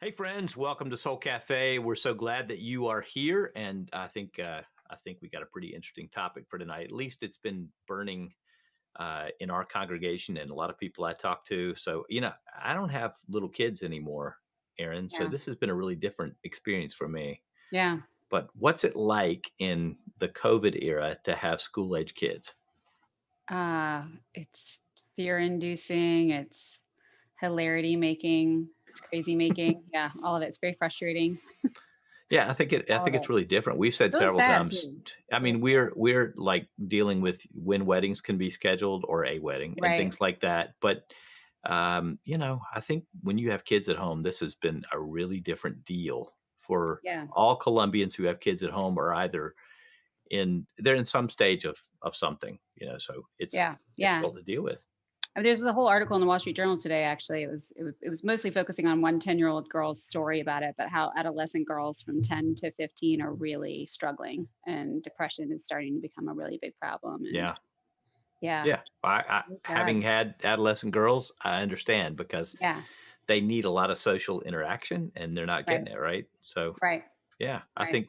Hey friends, welcome to Soul Cafe. We're so glad that you are here, and I think we got a pretty interesting topic for tonight. At least it's been burning in our congregation and a lot of people I talk to. So I don't have little kids anymore, Aaron. So Yeah. this has been a really different experience for me. Yeah. But what's it like in the COVID era to have school age kids? It's fear inducing, it's hilarity making, it's crazy making. Yeah, all of it. It's very frustrating. Yeah, I All think of it's it. really different. We've It's said really several sad times. too. I Really mean, sad. we're like dealing with when weddings can be scheduled or a wedding and Right. things like that. But I think when you have kids at home, this has been a really different deal for Yeah. all Colombians who have kids at home or either they're in some stage of something, so it's Yeah. Yeah. difficult to deal with. I mean, there's a whole article in the Wall Street Journal today. Actually, it was mostly focusing on one 10-year-old girl's story about it, but how adolescent girls from 10 to 15 are really struggling, and depression is starting to become a really big problem. And Yeah. yeah, Yeah, I it's sad. having had adolescent girls, I understand because Yeah. they need a lot of social interaction and they're not Right. getting it, right? So, Right. yeah, I Right. think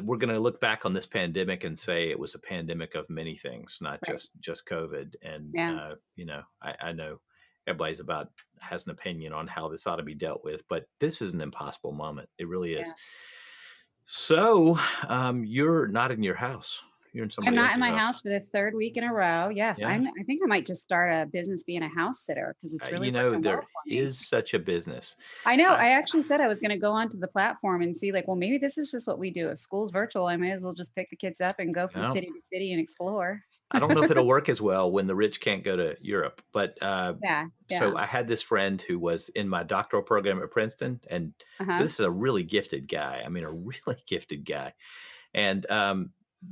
we're gonna look back on this pandemic and say it was a pandemic of many things, not Right. just COVID. And, Yeah. I know everybody's has an opinion on how this ought to be dealt with, but this is an impossible moment. It really is. Yeah. So, you're not in your house. You're in I'm somebody not in else's my house. house for the 3rd week in a row. Yes, Yeah? I think I might just start a business being a house sitter because it's really working well There for me. is such a business. I know. I I actually said I was gonna go onto the platform and see, like, well, maybe this is just what we do. If school's virtual, I may as well just pick the kids up and go you from know, city to city and explore. I don't know if it'll work as well when the rich can't go to Europe, but, Yeah, so yeah. I had this friend who was in my doctoral program at Princeton, and so Uh-huh. this is a really gifted guy. I mean, a really gifted guy. And,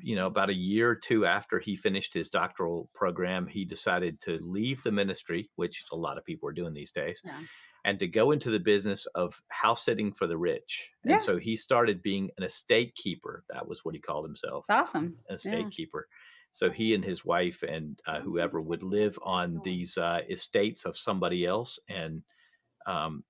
about a year or 2 after he finished his doctoral program, he decided to leave the ministry, which a lot of people are doing these days, Yeah. and to go into the business of house sitting for the rich. And Yeah, so he started being an estate keeper. That was what he called himself, it's awesome. an Yeah. estate keeper. So he and his wife and whoever would live on these estates of somebody else, and um,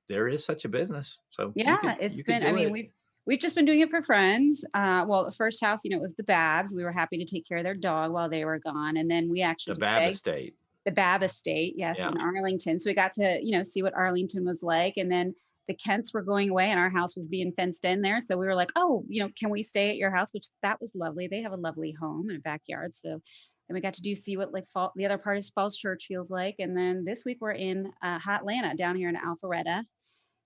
there is such a business. So Yeah, you it's could been I do mean, it. we've just been doing it for friends. Well, the first house, it was the Babs. We were happy to take care of their dog while they were gone, and then we actually The just Bab begged estate. the Babb Estate, yes, Yeah. in Arlington. So we got to, see what Arlington was like. And then the Kents were going away and our house was being fenced in there. So we were like, oh, can we stay at your house? Which that was lovely. They have a lovely home and a backyard. So then we got to see what like fall, the other part of Falls Church feels like. And then this week we're in Hotlanta down here in Alpharetta.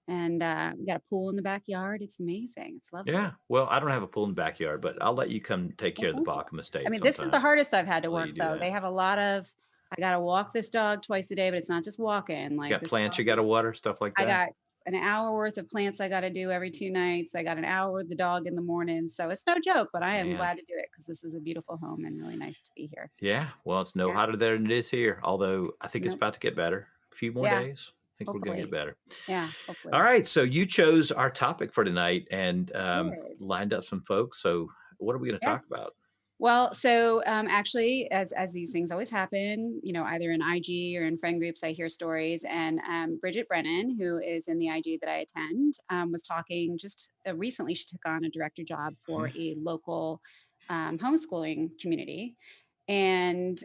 And we got a pool in the backyard. It's amazing. It's Yeah. lovely. Well, I don't have a pool in the backyard, but I'll let you come take Well, care of the thank you. Bauckham I estate mean, this is the sometime. hardest I've had to I'll let work you do though. that. They have a lot of I gotta walk this dog twice a day, but it's not just walking. You Like got this plants dog you gotta water, stuff like I that? got an hour worth of plants I gotta do every 2 nights. I got an hour with the dog in the morning. So it's no joke, but I am Man. glad to do it because this is a beautiful home and really nice to be here. Yeah. Well, it's no Yeah. hotter there than it is here, although I think it's Nope. about to get better. A few more Yeah. days. I think we're gonna get Hopefully. better. Yeah. All Hopefully. right. So you chose our topic for tonight and Good. lined up some folks. So what are we gonna Yeah. talk about? Well, so actually, as these things always happen, either in IG or in friend groups, I hear stories. And Bridget Brennan, who is in the IG that I attend, was talking just recently. She took on a director job for Mhm. a local homeschooling community, and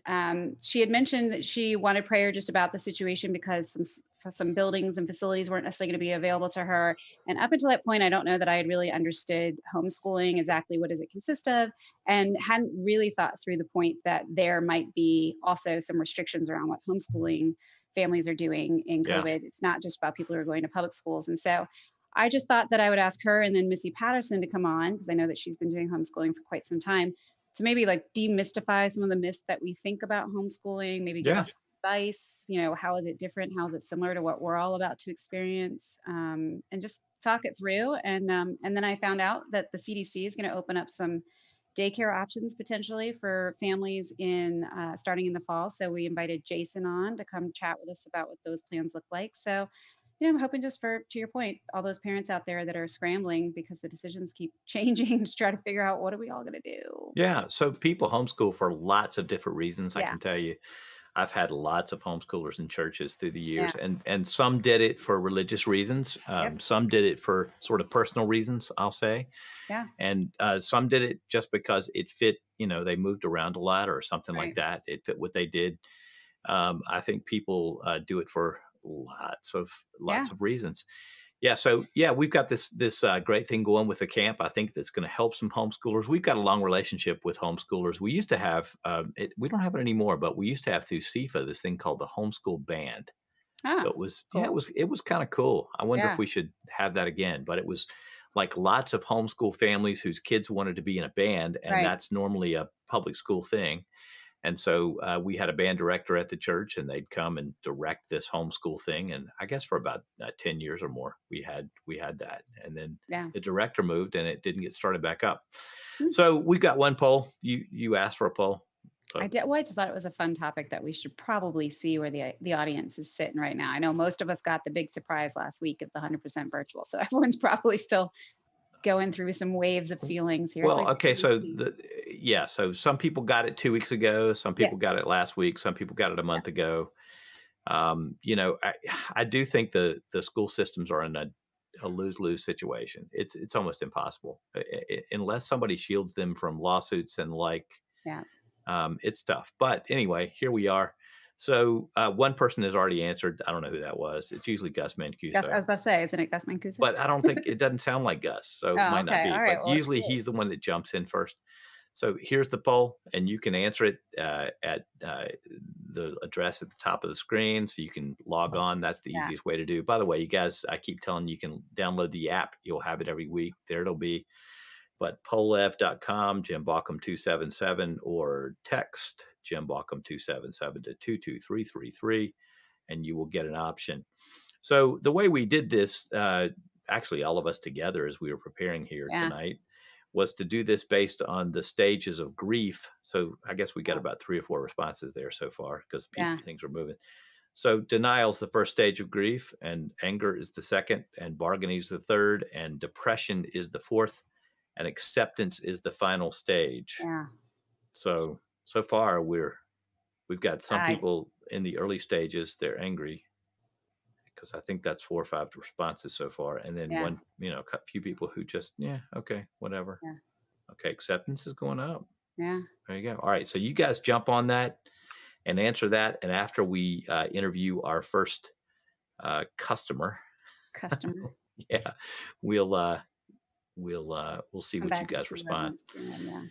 she had mentioned that she wanted prayer just about the situation because some buildings and facilities weren't necessarily going to be available to her. And up until that point, I don't know that I had really understood homeschooling exactly what does it consist of, and hadn't really thought through the point that there might be also some restrictions around what homeschooling families are doing in Yeah. COVID. It's not just about people who are going to public schools. And so I just thought that I would ask her and then Missy Patterson to come on because I know that she's been doing homeschooling for quite some time to maybe like demystify some of the myths that we think about homeschooling, maybe give Yeah. us advice, how is it different? How is it similar to what we're all about to experience? And just talk it through. And then I found out that the CDC is going to open up some daycare options potentially for families in starting in the fall. So we invited Jason on to come chat with us about what those plans look like. So I'm hoping just for, to your point, all those parents out there that are scrambling because the decisions keep changing to try to figure out what are we all going to do. Yeah. So people homeschool for lots of different reasons, I Yeah. can tell you. I've had lots of homeschoolers in churches through the Yeah. years, and some did it for religious reasons. Yep. Some did it for sort of personal reasons, I'll say, Yeah. and some did it just because it fit. They moved around a lot or something like Right. that. It fit what they did. I think people do it for lots Yeah. of reasons. Yeah, so yeah, we've got this great thing going with the camp. I think that's going to help some homeschoolers. We've got a long relationship with homeschoolers. We used to have it. We don't have it anymore, but we used to have through CFA this thing called the homeschool band. So Ah, it was yeah, cool. it was kind of cool. I wonder if Yeah. we should have that again. But it was like lots of homeschool families whose kids wanted to be in a band, and Right. that's normally a public school thing. And so we had a band director at the church, and they'd come and direct this homeschool thing. And I guess for about 10 years or more, we had that. And then Yeah. the director moved, and it didn't get started back up. Hmm. So we've got one poll. You asked for a poll, I so did. Well, I just thought it was a fun topic that we should probably see where the audience is sitting right now. I know most of us got the big surprise last week of the 100% virtual, so everyone's probably still going through some waves of feelings here. So I well, think okay. we'll So see. yeah. So some people got it 2 weeks ago. Some Yeah. people got it last week. Some people got it a Yeah. month ago. I do think the school systems are in a lose lose situation. It's almost impossible unless somebody shields them from lawsuits and like. Yeah. It's tough, but anyway, here we are. So one person has already answered. I don't know who that was. It's usually Gus Gus, I Mancuso, was about to say, isn't it Gus Mancuso? but I don't think it doesn't sound like Gus, so it Oh, might not okay. be. All right. But Well, let's usually see. he's the one that jumps in first. So here's the poll, and you can answer it at the address at the top of the screen. So you can log on. That's the Yeah. easiest way to do. By the way, you guys, I keep telling you can download the app. You'll have it every week. There it'll be. But polev.com, Jim Baucom 277, or text Jim Baucom 277 to 22333, and you will get an option. So the way we did this, actually all of us together as we were preparing here Yeah. tonight, was to do this based on the stages of grief. So I guess we got Oh, about 3 or 4 responses there so far because yeah. things are moving. So denial is the first stage of grief, and anger is the second, and bargaining is the third, and depression is the fourth, and acceptance is the final stage. Yeah. So far we've got some I people in the early stages, they're angry because I think that's 4 or 5 responses so far, and then yeah. one, a few people who just yeah, okay, whatever. Yeah. Okay, acceptance is going up. Yeah. There you go. All right, so you guys jump on that and answer that, and after we interview our first customer, Customer. yeah, we'll see Come what you back and guys see what respond. everyone's doing. Yeah.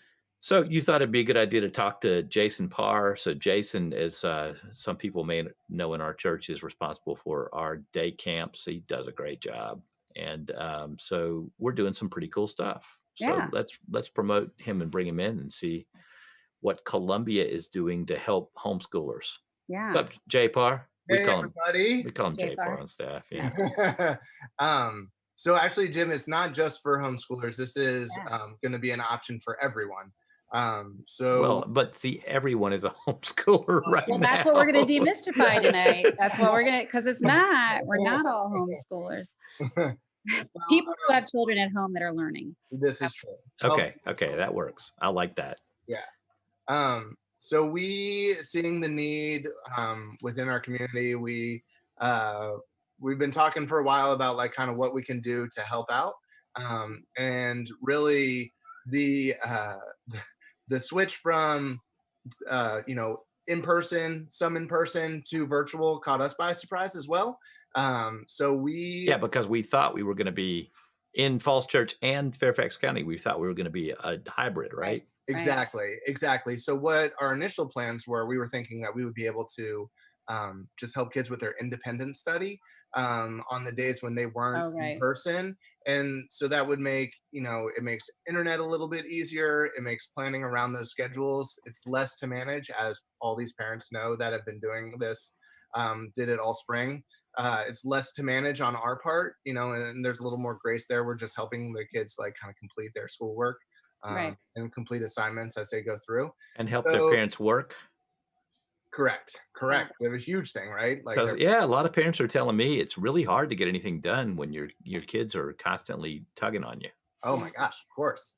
So you thought it'd be a good idea to talk to Jason Parr. So Jason, as some people may know in our church, is responsible for our day camps. He does a great job, and so we're doing some pretty cool stuff. So Yeah. let's promote him and bring him in and see what Columbia is doing to help homeschoolers. What's Yeah. up, Jay Parr? We Hey call him everybody. we call him Jay Jay Parr Parr. on staff. Yeah. So actually, Jim, it's not just for homeschoolers. This is Yeah. going to be an option for everyone. Well, but see, everyone is a homeschooler right Well, now. that's what we're going to demystify tonight. That's what we're going to, because we're not all homeschoolers. People who have children at home that are learning. This is true. Okay, that works. I like that. Yeah. So we seeing the need within our community. We've been talking for a while about like kind of what we can do to help out, and really the switch from in person, some in person to virtual caught us by surprise as well. So we Yeah, because we thought we were going to be in Falls Church and Fairfax County. We thought we were going to be a hybrid, right? Exactly. So what our initial plans were, we were thinking that we would be able to just help kids with their independent study on the days when they weren't Oh, in right. person. And so that would make, it makes internet a little bit easier. It makes planning around those schedules. It's less to manage, as all these parents know that have been doing this, did it all spring. It's less to manage on our part, and there's a little more grace there. We're just helping the kids like kind of complete their schoolwork Right. and complete assignments as they go through. And help their parents work. Correct. We have a huge thing, right? Like, Because a lot of parents are telling me it's really hard to get anything done when your kids are constantly tugging on you. oh my gosh, of course,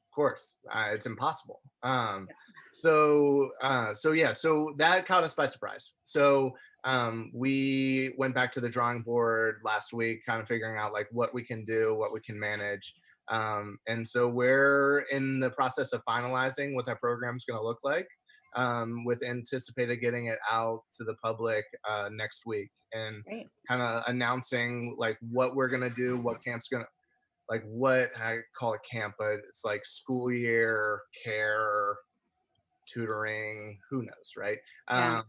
it's impossible. So that caught us by surprise. So we went back to the drawing board last week, kind of figuring out like what we can do, what we can manage. And so we're in the process of finalizing what that program is going to look like, with anticipated getting it out to the public next week, and Great. kind of announcing like what we're going to do, what camp's going to, like, what I call it camp, but it's like school year care, tutoring, who knows, right? Yeah.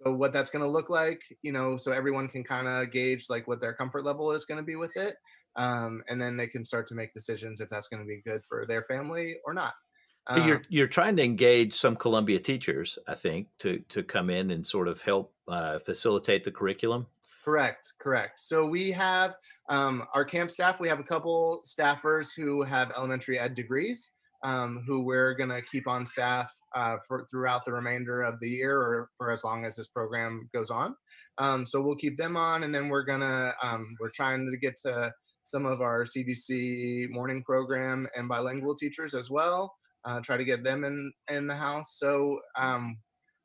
So what that's going to look like, so everyone can kind of gauge like what their comfort level is going to be with it, and then they can start to make decisions if that's going to be good for their family or not. So um, you're trying to engage some Columbia teachers, I think, to come in and sort of help facilitate the curriculum. Correct, correct. So we have our camp staff. We have a couple staffers who have elementary ed degrees, who we're going to keep on staff for throughout the remainder of the year, or for as long as this program goes on. So we'll keep them on, and then we're trying to get to some of our CDC morning program and bilingual teachers as well. Try to get them in the house. So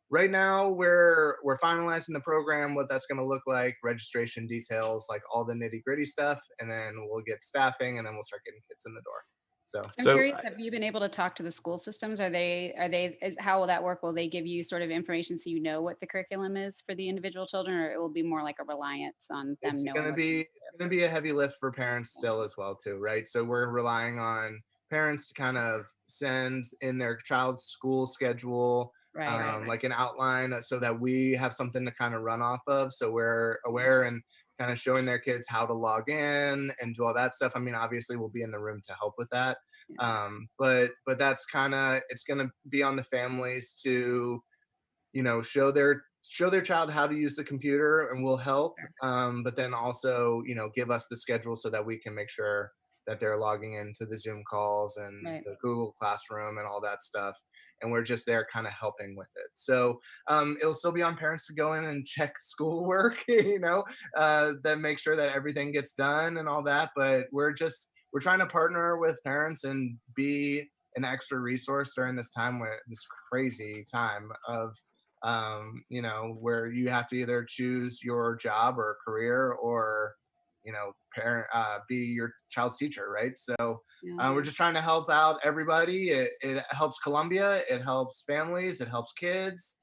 right now we're finalizing the program, what that's going to look like, registration details, like all the nitty gritty stuff, and then we'll get staffing, and then we'll start getting kids in the door. So I'm So curious, have you been able to talk to the school systems? How will that work? Will they give you sort of information so you know what the curriculum is for the individual children, or it will be more like a reliance on them it's knowing gonna what they be need it's gonna be a heavy lift for parents still as well too, right? So we're relying on parents to kind of send in their child's school schedule, to do? Right. like an outline, so that we have something to kind of run off of. So we're aware and kind of showing their kids how to log in and do all that stuff. I mean, obviously we'll be in the room to help with that. Yeah. But that's kind of, it's going to be on the families to, show their child how to use the computer, and we'll help, Sure. but then also give us the schedule so that we can make sure that they're logging into the Zoom calls and Right. the Google Classroom and all that stuff, and we're just there kind of helping with it. So it'll still be on parents to go in and check schoolwork, then make sure that everything gets done and all that, but we're trying to partner with parents and be an extra resource during this crazy time of where you have to either choose your job or career, or parent, be your child's teacher, right? So Yeah. we're just trying to help out everybody. It helps Columbia, it helps families, it helps kids.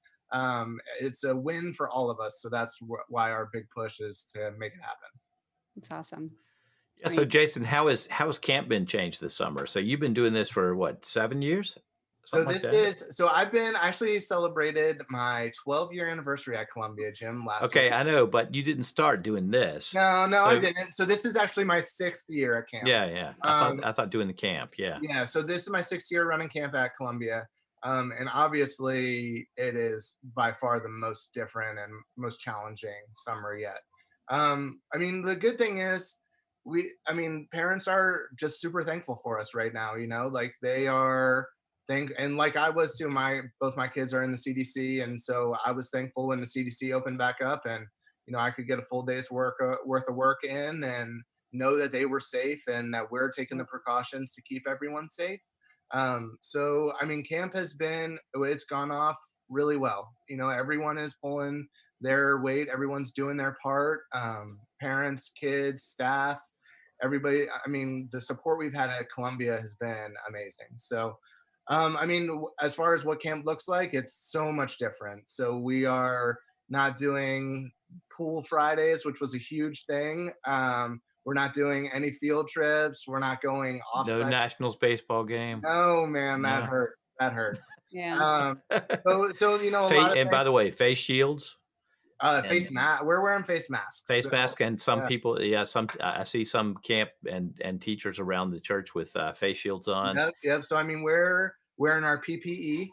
It's a win for all of us, so that's why our big push is to make it happen. It's awesome. yeah, I so mean, Jason, how has camp been changed this summer? So you've been doing this for what, 7 years, So something like this that? is so I've been actually celebrated my 12-year anniversary at Columbia Gym last Okay, week. I know, but you didn't start doing this. No, no, I So didn't. So this is actually my 6th year at camp. yeah, yeah. I thought Um, I thought doing the camp. Yeah. yeah, so this is my 6th year running camp at Columbia. And obviously it is by far the most different and most challenging summer yet. I mean, the good thing is parents are just super thankful for us right now, like they are and like I was too. Both my kids are in the CDC, and so I was thankful when the CDC opened back up, and I could get a full day's worth of work in, and know that they were safe and that we're taking the precautions to keep everyone safe. So I mean, camp it's gone off really well. Everyone is pulling their weight, everyone's doing their part. Parents, kids, staff, everybody. I mean, the support we've had at Columbia has been amazing. So as far as what camp looks like, it's so much different. So we are not doing pool Fridays, which was a huge thing. We're not doing any field trips. We're not going No offsite. Nationals baseball game. No, man, that No. hurts. That hurts. yeah. Um, so a lot of And by things. the way, face shields and Face mask. We're wearing face masks. face So mask, and some uh, people, yeah, some I see some camp and teachers around the church with face shields on. yep, yep. So I mean, we're wearing our PPE,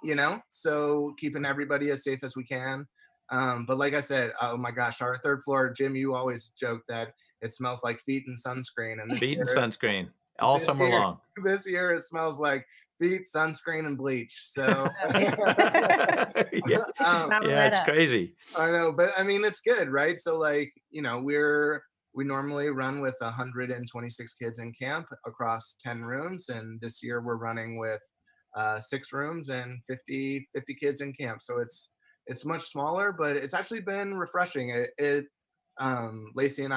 so keeping everybody as safe as we can. But like I said, oh my gosh, our third floor, Jim, you always joke that it smells like feet and sunscreen, and Feet and sunscreen all this summer year, long. this year it smells like feet, sunscreen, and bleach. So Yeah, um, Power yeah, that it's up. crazy. I know, but I mean, it's good, right? So like, we normally run with 126 kids in camp across 10 rooms, and this year we're running with 6 rooms and 50 kids in camp. So it's much smaller, but it's actually been refreshing. Lacey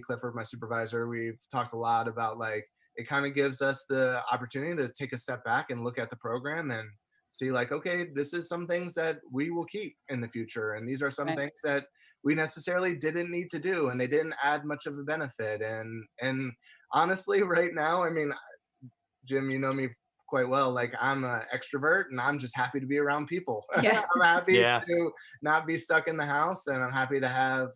Clifford, my supervisor, we've talked a lot about like it kind of gives us the opportunity to take a step back and look at the program and see like, okay, this is some things that we will keep in the future, and these are some Right. things that we necessarily didn't need to do, and they didn't add much of a benefit. And honestly, right now, I mean, Jim, you know me quite well. Like I'm an extrovert, and I'm just happy to be around people. Yeah. I'm happy Yeah. to not be stuck in the house, and I'm happy to have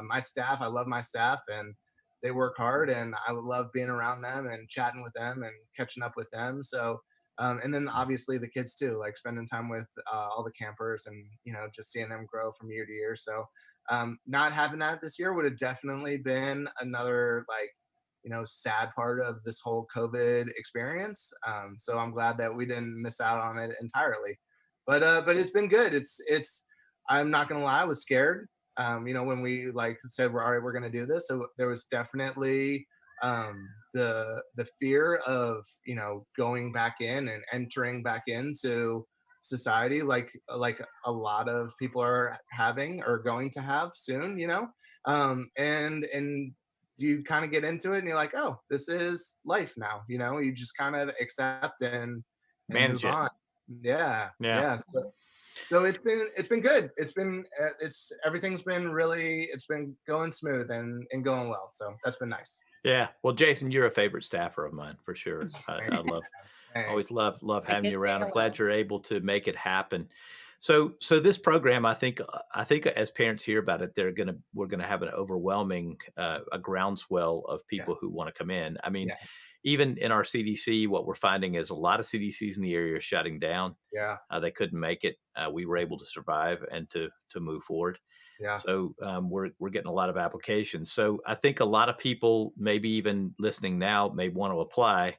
my staff. I love my staff, and they work hard, and I love being around them and chatting with them and catching up with them. So, and then obviously the kids too, like spending time with all the campers, and just seeing them grow from year to year. So, not having that this year would have definitely been another like sad part of this whole COVID experience. So I'm glad that we didn't miss out on it entirely. But it's been good. It's I'm not gonna lie, I was scared. When we like said we're all right, we're gonna do this. So there was definitely the fear of going back in and entering back into society like a lot of people are having or going to have soon. And you kind of get into it and you're like, oh, this is life now. You just kind of accept and Manage move it. on. Yeah, Yeah. yeah. So it's been good. It's everything's been it's been going smooth and going well. So that's been nice. Yeah. Well, Jason, you're a favorite staffer of mine for sure. I always love I having could you say around. I'm hello. glad you're able to make it happen. So this program, I think as parents hear about it, we're gonna have an overwhelming a groundswell of people who Yes. want to come in. I mean, Yes. even in our CDC, what we're finding is a lot of CDCs in the area are shutting down. Yeah. They couldn't make it. We were able to survive and to move forward. Yeah. So we're getting a lot of applications. So I think a lot of people, maybe even listening now, may want to apply.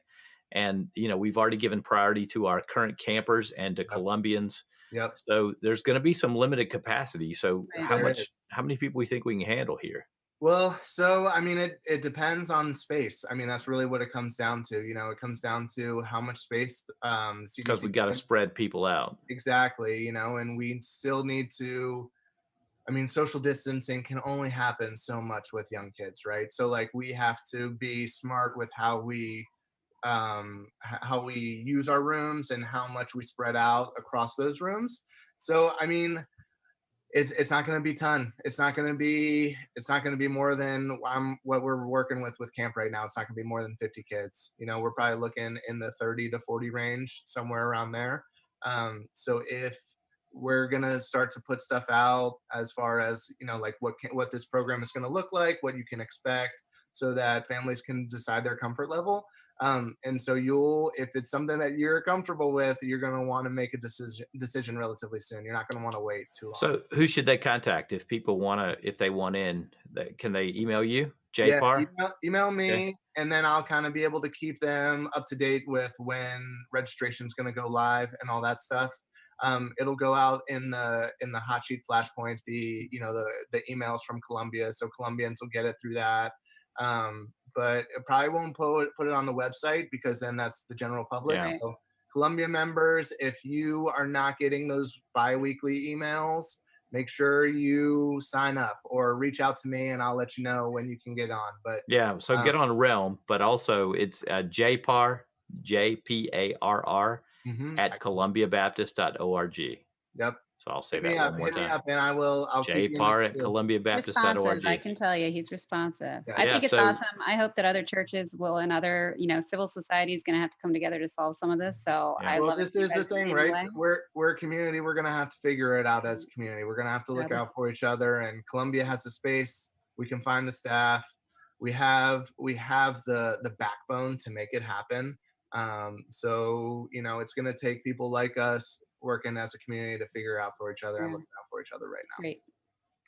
And we've already given priority to our current campers and to Yep. Colombians. Yep. So there's going to be some limited capacity. So Right. There is. how many people we think we can handle here? Well, so I mean, it depends on space. I mean, that's really what it comes down to. It comes down to how much space Because CDC. we got to spread people out. Exactly. And we still need to. I mean, social distancing can only happen so much with young kids, right? So like we have to be smart with how we use our rooms and how much we spread out across those rooms. So I mean, it's not going to be ton. It's not going to be more than what we're working with camp right now. It's not going to be more than 50 kids. We're probably looking in the 30 to 40 range, somewhere around there. So if we're going to start to put stuff out as far as like what this program is going to look like, what you can expect, so that families can decide their comfort level. And so if it's something that you're comfortable with, you're going to want to make a decision relatively soon. You're not going to want to wait too long. So who should they contact if if they want in? Can they email you? Yeah, JPAR? email me, Okay. and then I'll kind of be able to keep them up to date with when registration is going to go live and all that stuff. It'll go out in the hot sheet flashpoint, the emails from Columbia, so Colombians will get it through that. But it probably won't put it on the website, because then that's the general public. Yeah. Right. So Columbia members, if you are not getting those bi-weekly emails, make sure you sign up or reach out to me, and I'll let you know when you can get on. But Yeah. So get on Realm, but also it's JPAR, JPARR mhm, at columbiabaptist.org. yep. So I'll say Hit me that up, one more hit me time. up, and I'll keep you in the JPAR at loop. Responsive, I columbiabaptist.org. can tell you, he's responsive. Yeah. I Yeah. think it's So awesome. I hope that other churches will, and other, civil society is going to have to come together to solve some of this. So Yeah. I Well, love it. this that you is the guys are thing, leading the right? way. We're a community. We're gonna have to figure it out as a community. We're gonna have to look Yeah, out for each other. And Columbia has the space. We can find the staff. We have the backbone to make it happen. So it's gonna take people like us working as a community to figure out for each other and Yeah, looking out for each other right it's now. great.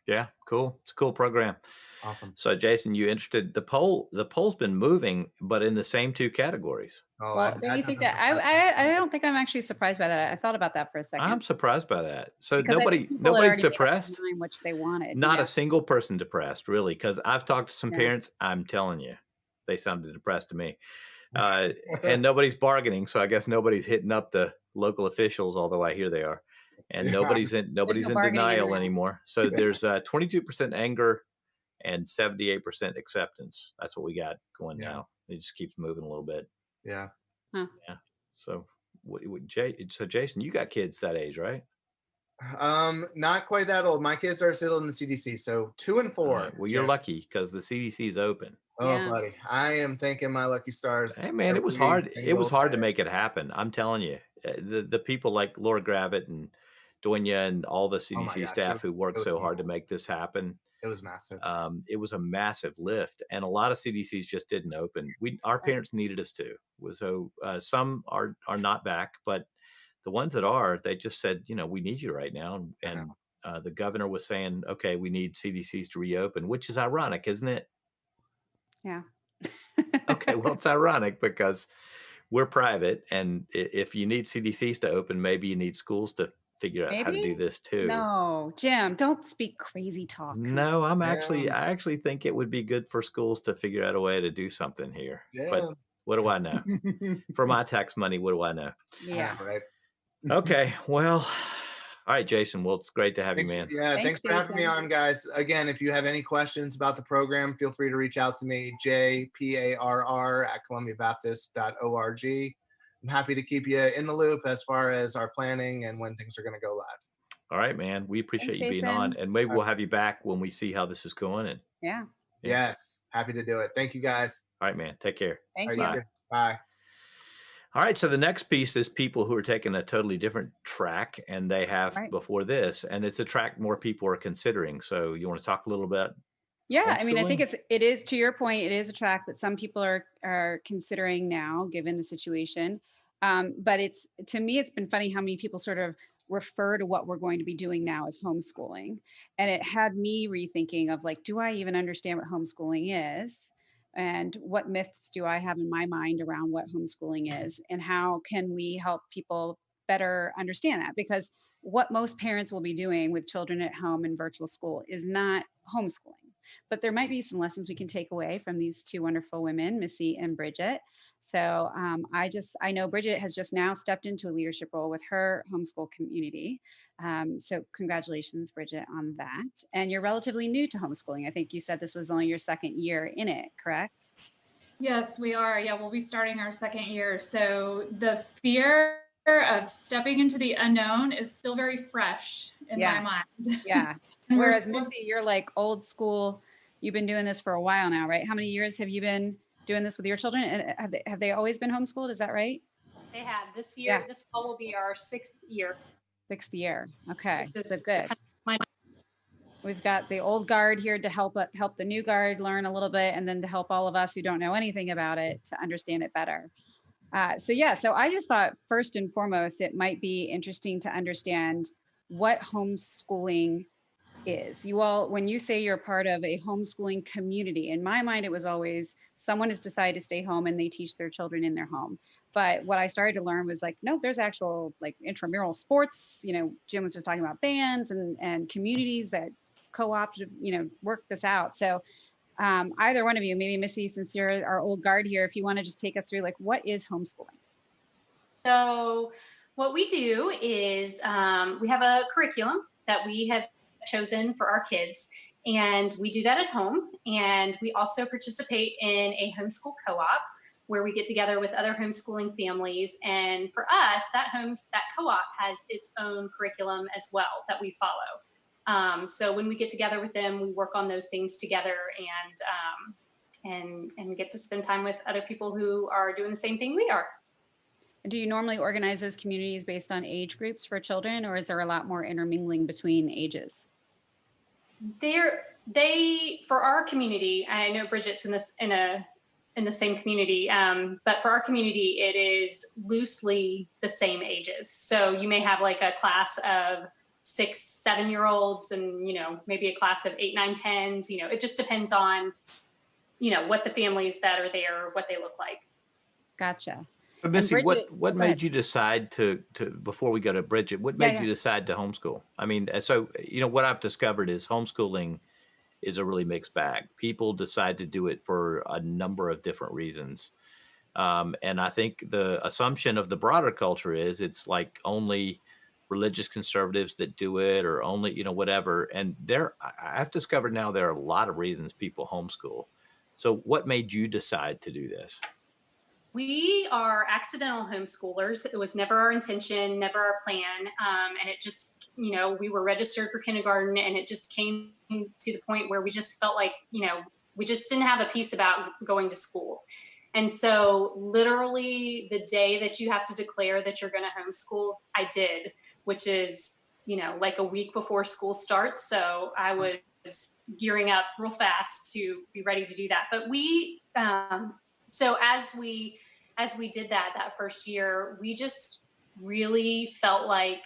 yeah, cool. It's a cool program. Awesome. So Jason, you interested? The poll's been moving, but in the same two categories. Oh, Well, don't that you think doesn't that surprise me. I don't think I'm actually surprised by that. I thought about that for a second, I'm surprised by that. So because I think people had nobody's already made up depressed. their mind which they wanted. Not a single person depressed, really, because I've talked to some Yeah. parents. I'm telling you, they sounded depressed to me. And nobody's bargaining, so I guess nobody's hitting up the local officials, although I hear they are. And Yeah. There's nobody's no in bargaining in denial there. anymore. So there's 22% anger and 78% acceptance. That's what we got going Yeah. now. It just keeps moving a little bit. Yeah. Huh. Yeah. So, so Jason, you got kids that age, right? Not quite that old. My kids are still in the CDC, so 2 and 4. Well, you're Jim. lucky because the CDC is open. Oh, Yeah. buddy, I am thanking my lucky stars. Hey, man, it was every hard. It was single hard to day. make it happen. I'm telling you, the people like Laura Gravitt and Donya and all the Oh my CDC gosh, staff who it worked was so hard to massive. make this happen. It was massive. It was a massive lift, and a lot of CDCs just didn't open. Our Right. parents needed us to. So some are not back, but the ones that are, they just said, we need you right now. I know. And the governor was saying, okay, we need CDCs to reopen, which is ironic, isn't it? Yeah. Okay, well, it's ironic because we're private, and if you need CDCs to open, maybe you need schools to figure out how to do Maybe? this too. No, Jim, don't speak crazy talk. No, Yeah. I actually think it would be good for schools to figure out a way to do something here. But Yeah. what do I know? For my tax money, what do I know? Yeah. Right. Okay, well, all right, Jason. Well, it's great to have you, Thanks, man. yeah, Thanks, thanks for having me Jason. on, guys. Again, if you have any questions about the program, feel free to reach out to me, jparr@columbiabaptist.org. I'm happy to keep you in the loop as far as our planning and when things are going to go live. All right, man. We Thanks, appreciate you being on, Jason. and maybe we'll have you back when we see how this is going. And Yeah. Yeah. Yes, happy to do it. Thank you, guys. all right, man. Take care. Thank All you. right, you too. Bye. All right, so the next piece is people who are taking a totally different track, and they have Right. before this, and it's a track more people are considering. So you want to talk a little bit? Yeah, I mean, I think Homeschooling? it is, to your point, it is a track that some people are considering now, given the situation. But to me, it's been funny how many people sort of refer to what we're going to be doing now as homeschooling, and it had me rethinking of like, do I even understand what homeschooling is, and what myths do I have in my mind around what homeschooling is, and how can we help people better understand that? Because what most parents will be doing with children at home in virtual school is not homeschooling, but there might be some lessons we can take away from these two wonderful women, Missy and Bridget. So I know Bridget has just now stepped into a leadership role with her homeschool community. So congratulations, Bridget, on that. And you're relatively new to homeschooling. I think you said this was only your second year in it, correct? Yes, we are. Yeah, we'll be starting our second year. So the fear of stepping into the unknown is still very fresh in my mind. Yeah. And we're Whereas still- Missy, you're like old school. You've been doing this for a while now, right? How many years have you been doing this with your children? And have they always been homeschooled? Is that right? They have this year. Yeah. This fall will be our 6th year. 6th year. Okay. This So is good. kind of my- We've got the old guard here to help the new guard learn a little bit, and then to help all of us who don't know anything about it to understand it better. So I just thought first and foremost, it might be interesting to understand what homeschooling is. You all, when you say you're part of a homeschooling community, in my mind, it was always someone has decided to stay home and they teach their children in their home. But what I started to learn was like, no, there's actual like intramural sports. Jim was just talking about bands and communities that co-opt, work this out. So either one of you, maybe Missy, since you're our old guard here, if you want to just take us through like, what is homeschooling? So what we do is we have a curriculum that we have chosen for our kids, and we do that at home. And we also participate in a homeschool co-op where we get together with other homeschooling families. And for us, that co-op has its own curriculum as well that we follow. So when we get together with them, we work on those things together and get to spend time with other people who are doing the same thing we are. Do you normally organize those communities based on age groups for children, or is there a lot more intermingling between ages? For our community, I know Bridget's in the same community, but for our community, it is loosely the same ages. So you may have like a class of 6, 7-year-olds, and maybe a class of 8, 9, 10s. It just depends on what the families that are there, what they look like. Gotcha. But Missy, Bridget, what go made ahead. you decide to before we go to Bridget, what made you decide to homeschool? I mean, so what I've discovered is homeschooling is a really mixed bag. People decide to do it for a number of different reasons. And I think the assumption of the broader culture is it's like only religious conservatives that do it, or only, whatever. And I've discovered now there are a lot of reasons people homeschool. So what made you decide to do this? We are accidental homeschoolers. It was never our intention, never our plan. And it just, we were registered for kindergarten, and it just came to the point where we just felt like, we just didn't have a peace about going to school. And so literally the day that you have to declare that you're going to homeschool, I did, which is, like a week before school starts. So I was gearing up real fast to be ready to do that. But so as we did that first year, we just really felt like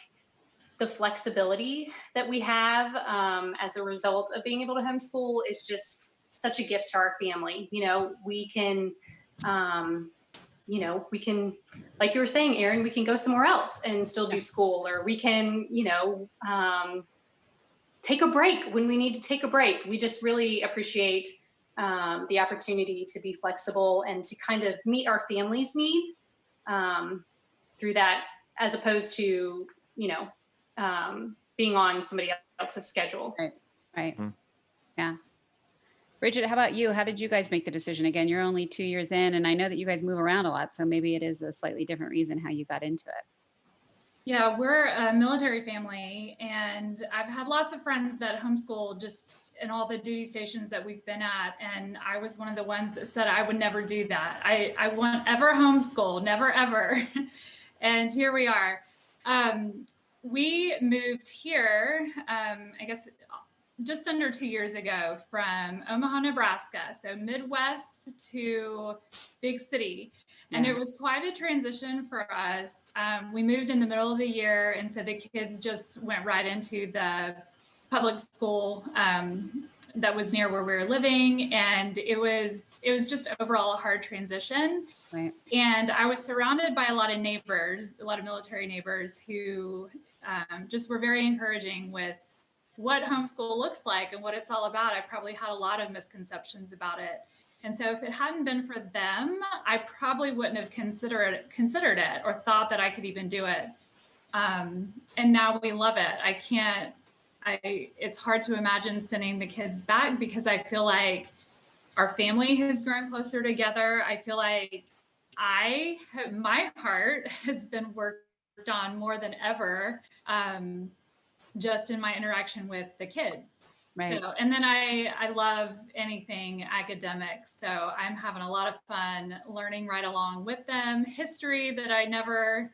the flexibility that we have as a result of being able to homeschool is just such a gift to our family. We can, like you were saying, Erin, we can go somewhere else and still do school, or we can, take a break when we need to take a break. We just really appreciate the opportunity to be flexible and to kind of meet our family's need through that, as opposed to, being on somebody else's schedule. Right. Mm-hmm. Yeah. Bridget, how about you? How did you guys make the decision? Again, you're only 2 years in, and I know that you guys move around a lot, so maybe it is a slightly different reason how you got into it. Yeah, we're a military family, and I've had lots of friends that homeschool just in all the duty stations that we've been at. And I was one of the ones that said I would never do that. I won't ever homeschool, never, ever. And here we are. We moved here, I guess, just under 2 years ago from Omaha, Nebraska. So Midwest to big city. And it was quite a transition for us. We moved in the middle of the year, and so the kids just went right into the public school that was near where we were living. And it was just overall a hard transition. Right. And I was surrounded by a lot of neighbors, a lot of military neighbors who just were very encouraging with what homeschool looks like and what it's all about. I probably had a lot of misconceptions about it. And so if it hadn't been for them, I probably wouldn't have considered it or thought that I could even do it. And now we love it. It's hard to imagine sending the kids back, because I feel like our family has grown closer together. I feel like my heart has been worked on more than ever, just in my interaction with the kids. Right. So, and then I love anything academic. So I'm having a lot of fun learning right along with them. History that I never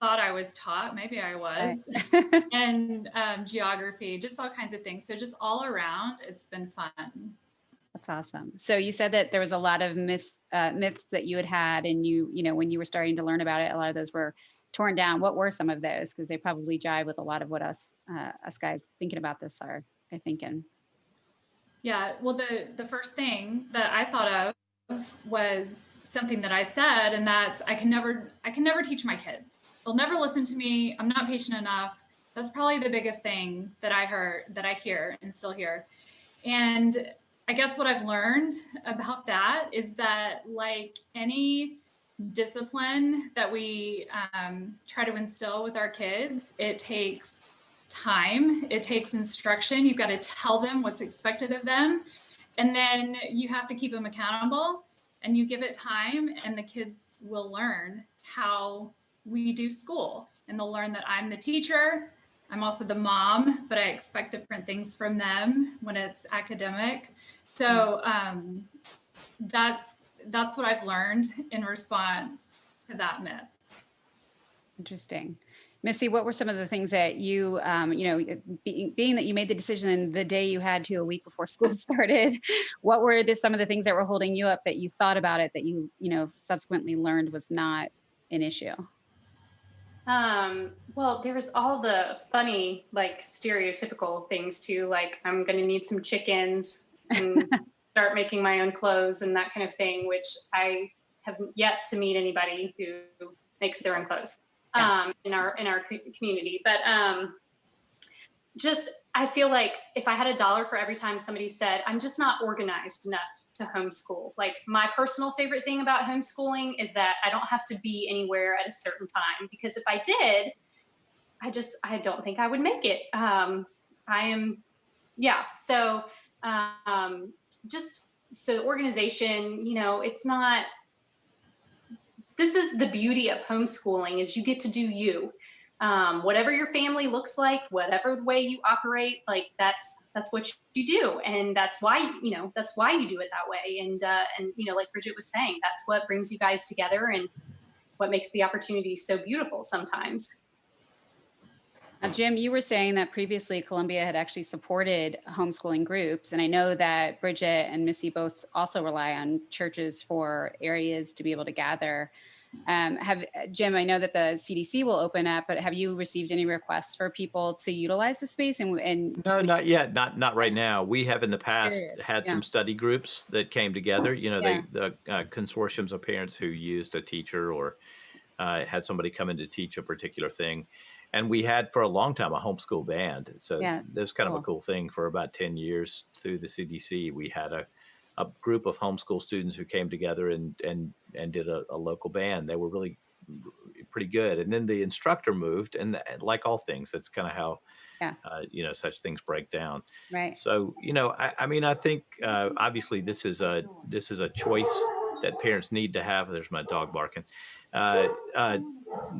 thought I was taught, maybe I was, right. And geography, just all kinds of things. So just all around, it's been fun. That's awesome. So you said that there was a lot of myths that you had, and you know, when you were starting to learn about it, a lot of those were torn down. What were some of those? Because they probably jive with a lot of what us guys thinking about this are thinking. Yeah, well, the first thing that I thought of was something that I said, and that's I can never teach my kids. They'll never listen to me. I'm not patient enough. That's probably the biggest thing that I hear and still hear. And I guess what I've learned about that is that, like any discipline that we try to instill with our kids, it takes time, it takes instruction. You've got to tell them what's expected of them, and then you have to keep them accountable, and you give it time, and the kids will learn how we do school, and they'll learn that I'm the teacher, I'm also the mom, but I expect different things from them when it's academic. So that's what I've learned in response to that myth. Interesting. Missy, what were some of the things that you, being that you made the decision the day you had to, a week before school started, what were some of the things that were holding you up that you thought about it that you subsequently learned was not an issue? Well, there was all the funny, like stereotypical things too, like I'm going to need some chickens and start making my own clothes and that kind of thing, which I have yet to meet anybody who makes their own clothes in our community. But just I feel like if I had a dollar for every time somebody said, I'm just not organized enough to homeschool. Like my personal favorite thing about homeschooling is that I don't have to be anywhere at a certain time, because if I did, I don't think I would make it. I am, yeah. So just so organization, it's not, this is the beauty of homeschooling is you get to do you. Whatever your family looks like, whatever way you operate, like that's what you do, and that's why you do it that way. And like Bridget was saying, that's what brings you guys together and what makes the opportunity so beautiful sometimes. Now, Jim, you were saying that previously Columbia had actually supported homeschooling groups. And I know that Bridget and Missy both also rely on churches for areas to be able to gather. Jim, I know that the CDC will open up, but have you received any requests for people to utilize the space? No, not yet. Not right now. We have in the past Curious. had Yeah. some study groups that came together. Yeah. The consortiums of parents who used a teacher or had somebody come in to teach a particular thing. And we had for a long time a homeschool band. So Yeah, there's kind of a cool. cool thing. For about 10 years through the CDC, we had a group of homeschool students who came together and did a local band. They were really pretty good. And then the instructor moved, and like all things, that's kind of how Yeah, such things break down. right. So I mean, I think obviously this is a choice that parents need to have. There's my dog barking. Uh, uh,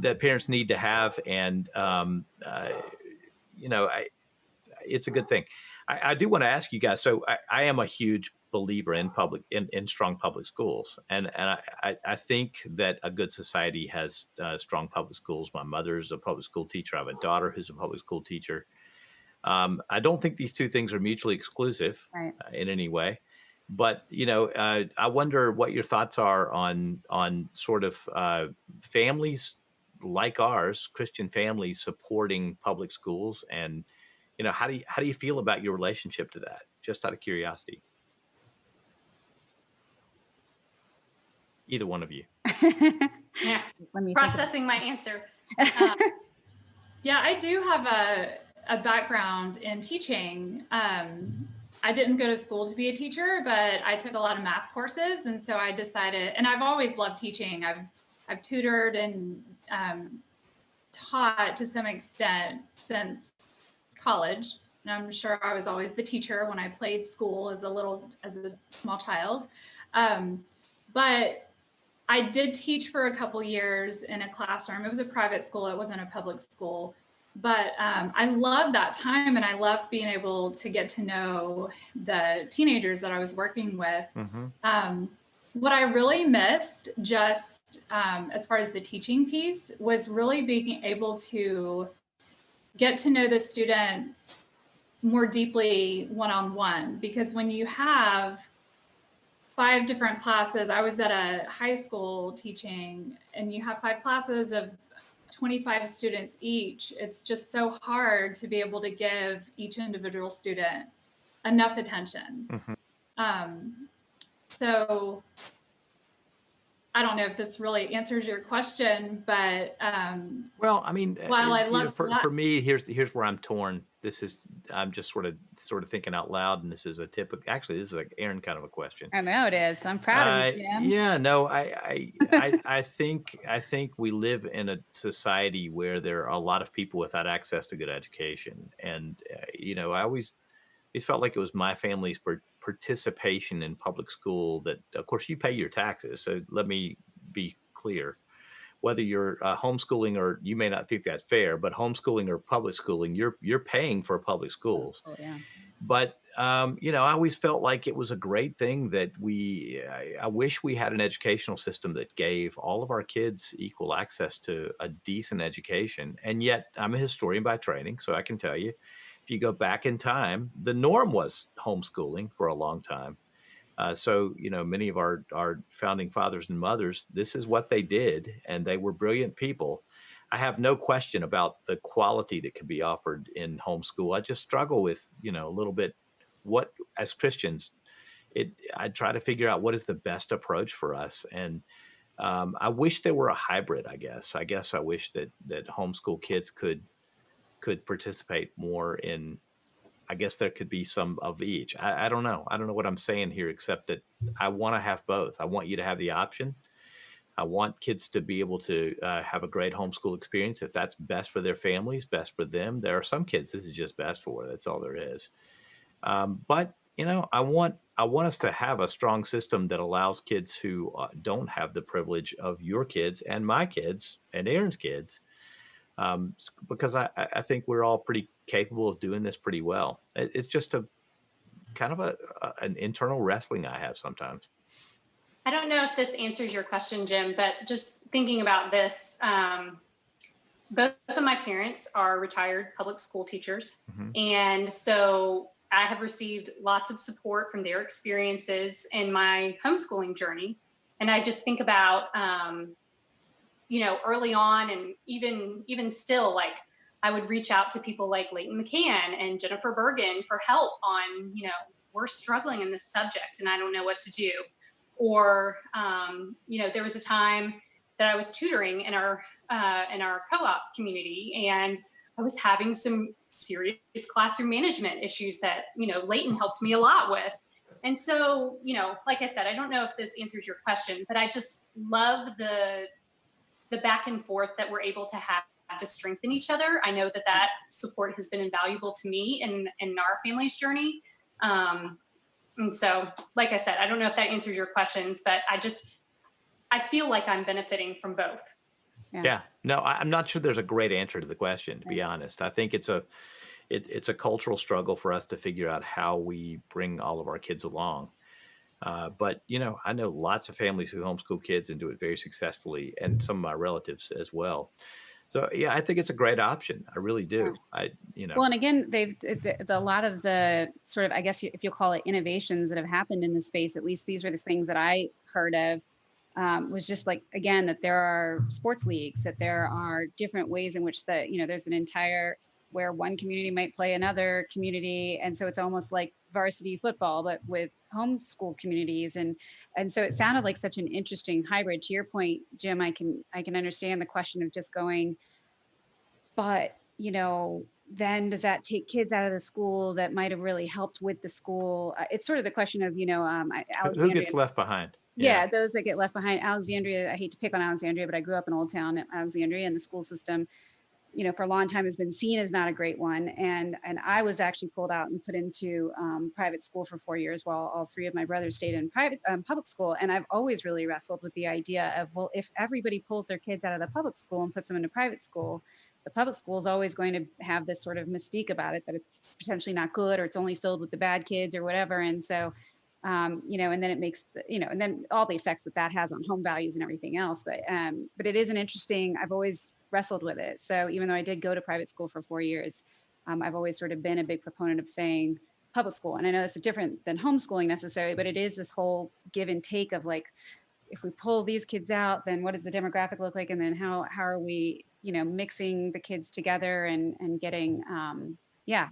that parents need to have, and I it's a good thing. I do want to ask you guys. So I am a huge believer in in strong public schools, and I think that a good society has strong public schools. My mother's a public school teacher. I have a daughter who's a public school teacher. I don't think these two things are mutually exclusive Right. in any way. But I wonder what your thoughts are on sort of families like ours, Christian families supporting public schools, and how do you feel about your relationship to that? Just out of curiosity, either one of you. Yeah, Let me think. processing my answer. Uh, Yeah, I do have a background in teaching. I didn't go to school to be a teacher, but I took a lot of math courses, and so I decided. And I've always loved teaching. I've tutored and taught to some extent since college. And I'm sure I was always the teacher when I played school as a small child. But I did teach for a couple years in a classroom. It was a private school. It wasn't a public school. But I loved that time, and I loved being able to get to know the teenagers that I was working with. Mm-hmm. What I really missed, just as far as the teaching piece, was really being able to get to know the students more deeply one-on-one. Because when you have 5 different classes, I was at a high school teaching, and you have 5 classes of 25 students each, it's just so hard to be able to give each individual student enough attention. Mm-hmm. So I don't know if this really answers your question, but Well, I mean, while I love for me, here's where I'm torn. I'm just sort of thinking out loud, and this is actually, this is like Aaron kind of a question. I know it is. I'm proud of you, Jim. Yeah, no, I think we live in a society where there are a lot of people without access to good education, and I always felt like it was my family's participation in public school that, of course, you pay your taxes. So let me be clear. Whether you're homeschooling, or you may not think that's fair, but homeschooling or public schooling, you're paying for public schools. Oh, yeah. But I always felt like it was a great thing that I wish we had an educational system that gave all of our kids equal access to a decent education. And yet, I'm a historian by training, so I can tell you, if you go back in time, the norm was homeschooling for a long time. So many of our founding fathers and mothers, this is what they did, and they were brilliant people. I have no question about the quality that could be offered in homeschool. I just struggle with a little bit what, as Christians, I try to figure out what is the best approach for us. And I wish there were a hybrid. I guess I wish that homeschool kids could could participate more in, I guess there could be some of each. I don't know. I don't know what I'm saying here, except that I want to have both. I want you to have the option. I want kids to be able to have a great homeschool experience. If that's best for their families, best for them. There are some kids this is just best for. That's all there is. But I want us to have a strong system that allows kids who don't have the privilege of your kids and my kids and Aaron's kids, because I think we're all pretty capable of doing this pretty well. It's just a kind of an internal wrestling I have sometimes. I don't know if this answers your question, Jim, but just thinking about this, both of my parents are retired public school teachers. Mhm. And so I have received lots of support from their experiences in my homeschooling journey. And I just think about, early on, and even still, like, I would reach out to people like Leighton McCann and Jennifer Bergen for help on, we're struggling in this subject and I don't know what to do. Or, there was a time that I was tutoring in our co-op community, and I was having some serious classroom management issues that, Leighton helped me a lot with. And so, like I said, I don't know if this answers your question, but I just love the back and forth that we're able to have to strengthen each other. I know that support has been invaluable to me in our family's journey. And so, like I said, I don't know if that answers your questions, but I feel like I'm benefiting from both. Yeah. No, I'm not sure there's a great answer to the question, to be honest. I think it's a cultural struggle for us to figure out how we bring all of our kids along. But I know lots of families who homeschool kids and do it very successfully, and some of my relatives as well. So yeah, I think it's a great option. I really do. Well, and again, a lot of the sort of, I guess if you'll call it innovations that have happened in this space, at least these were the things that I heard of, was just like, again, that there are sports leagues, that there are different ways in which there's an entire, where one community might play another community. And so it's almost like varsity football, but with homeschool communities. And so it sounded like such an interesting hybrid. To your point, Jim, I can understand the question of just going, but then does that take kids out of the school that might have really helped with the school? It's sort of the question of, Who Alexandria. gets left behind? Yeah, those that get left behind. Alexandria, I hate to pick on Alexandria, but I grew up in Old Town at Alexandria, and the school system, for a long time has been seen as not a great one. And I was actually pulled out and put into private school for 4 years while all three of my brothers stayed in public school. And I've always really wrestled with the idea of, well, if everybody pulls their kids out of the public school and puts them into private school, the public school is always going to have this sort of mystique about it, that it's potentially not good, or it's only filled with the bad kids or whatever. And so, and then it makes, and then all the effects that has on home values and everything else. But it is an interesting, I've always wrestled with it. So even though I did go to private school for 4 years, I've always sort of been a big proponent of saying public school. And I know it's different than homeschooling necessarily, but it is this whole give and take of like, if we pull these kids out, then what does the demographic look like? And then how are we, mixing the kids together and getting,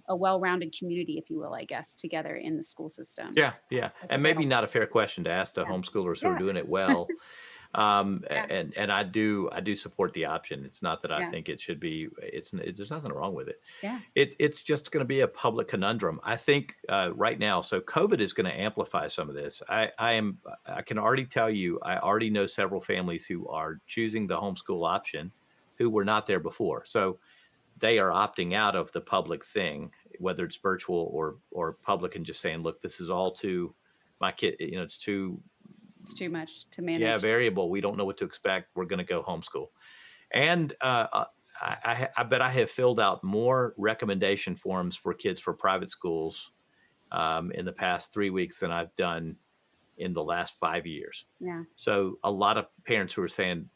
a well-rounded community, if you will, I guess, together in the school system. Yeah. And maybe not a fair question to ask to homeschoolers who are doing it well. And I do support the option. It's not that I think it should be, there's nothing wrong with it. Yeah. It's just going to be a public conundrum. I think right now, so COVID is going to amplify some of this. I can already tell you, I already know several families who are choosing the homeschool option who were not there before. So they are opting out of the public thing, whether it's virtual or public, and just saying, look, this is all too, my kid, it's too much to manage. Yeah, variable. We don't know what to expect. We're going to go homeschool. And I bet I have filled out more recommendation forms for kids for private schools in the past 3 weeks than I've done in the last 5 years. Yeah. So a lot of parents who are saying,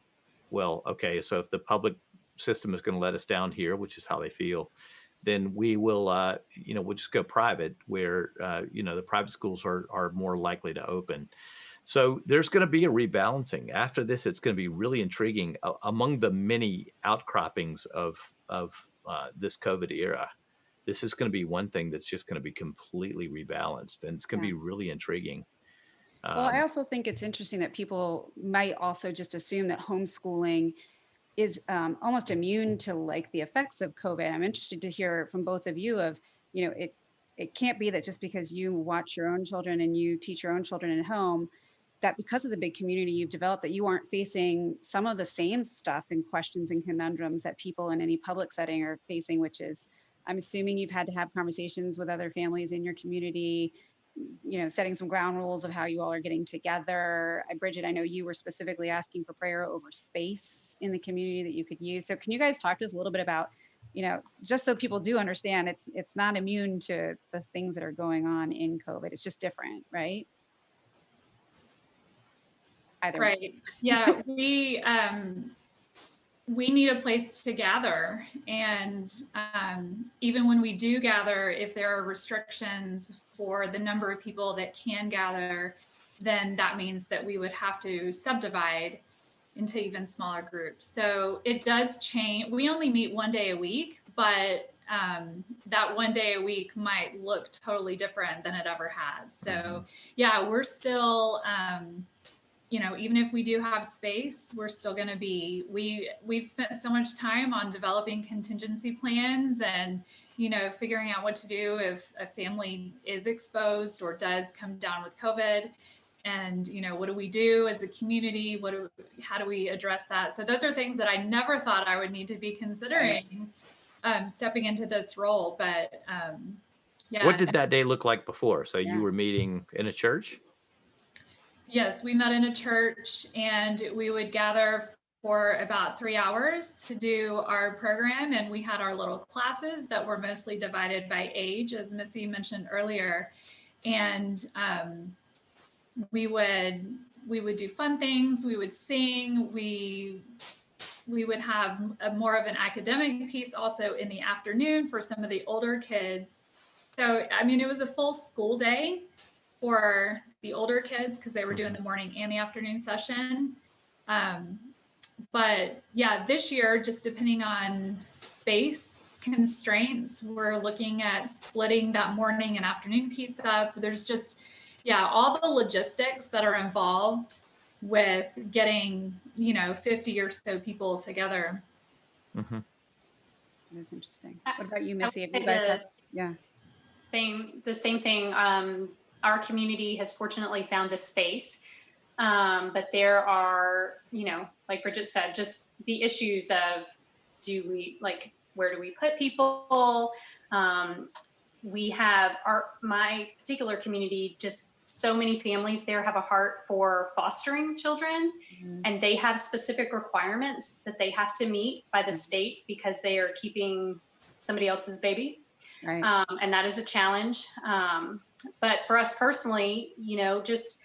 well, okay, so if the public system is going to let us down here, which is how they feel, then we will, we'll just go private, where, the private schools are more likely to open. So there's going to be a rebalancing. After this, it's going to be really intriguing among the many outcroppings of this COVID era. This is going to be one thing that's just going to be completely rebalanced, and it's going to be really intriguing. Well, I also think it's interesting that people might also just assume that homeschooling is almost immune to like the effects of COVID. I'm interested to hear from both of you of, it can't be that just because you watch your own children and you teach your own children at home, that because of the big community you've developed, that you aren't facing some of the same stuff and questions and conundrums that people in any public setting are facing, which is, I'm assuming you've had to have conversations with other families in your community, setting some ground rules of how you all are getting together. Bridget, I know you were specifically asking for prayer over space in the community that you could use. So can you guys talk to us a little bit about, just so people do understand, it's not immune to the things that are going on in COVID. It's just different, right? Either. Right. Yeah, we need a place to gather, and even when we do gather, if there are restrictions for the number of people that can gather, then that means that we would have to subdivide into even smaller groups. So it does change. We only meet one day a week, but that one day a week might look totally different than it ever has. So yeah, we're still, even if we do have space, we're still going to be, we've spent so much time on developing contingency plans and, figuring out what to do if a family is exposed or does come down with COVID. And, what do we do as a community? How do we address that? So those are things that I never thought I would need to be considering stepping into this role. But yeah. What did that day look like before? So you were meeting in a church? Yes, we met in a church, and we would gather for about 3 hours to do our program. And we had our little classes that were mostly divided by age, as Missy mentioned earlier. And we would do fun things. We would sing. We would have more of an academic piece also in the afternoon for some of the older kids. So, it was a full school day for the older kids because they were doing the morning and the afternoon session. But yeah, this year, just depending on space constraints, we're looking at splitting that morning and afternoon piece up. There's just, all the logistics that are involved with getting, 50 or so people together. Mm-hmm. That's interesting. What about you, Missy? If you guys have, the same thing. Our community has fortunately found a space, but there are, like Bridget said, just the issues of where do we put people? We have my particular community, just so many families there have a heart for fostering children, and they have specific requirements that they have to meet by the state because they are keeping somebody else's baby. Right. And that is a challenge. But for us personally, just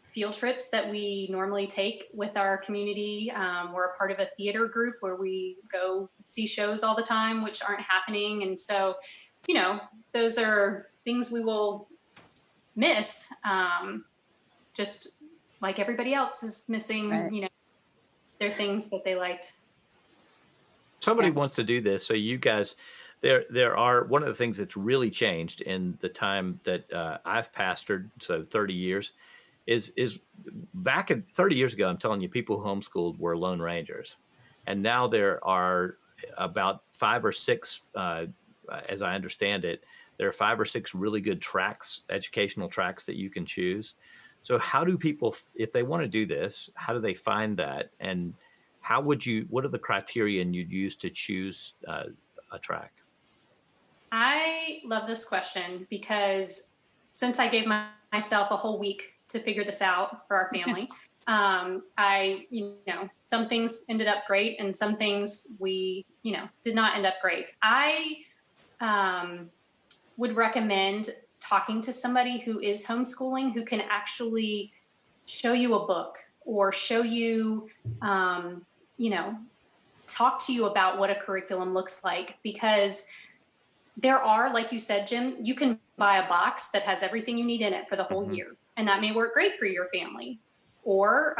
field trips that we normally take with our community. We're a part of a theater group where we go see shows all the time, which aren't happening. And so, those are things we will miss, just like everybody else is missing, right. Their things that they liked. Somebody wants to do this. So you guys, there are, one of the things that's really changed in the time that I've pastored, so 30 years, is back in 30 years ago, I'm telling you, people who homeschooled were Lone Rangers. And now there are about 5 or 6, as I understand it, there are 5 or 6 really good tracks, educational tracks that you can choose. So how do people, if they want to do this, how do they find that? And what are the criteria you'd use to choose a track? I love this question because since I gave myself a whole week to figure this out for our family, some things ended up great and some things we, did not end up great. I would recommend talking to somebody who is homeschooling, who can actually show you a book or show you, talk to you about what a curriculum looks like, because there are, like you said, Jim, you can buy a box that has everything you need in it for the whole year, and that may work great for your family. Or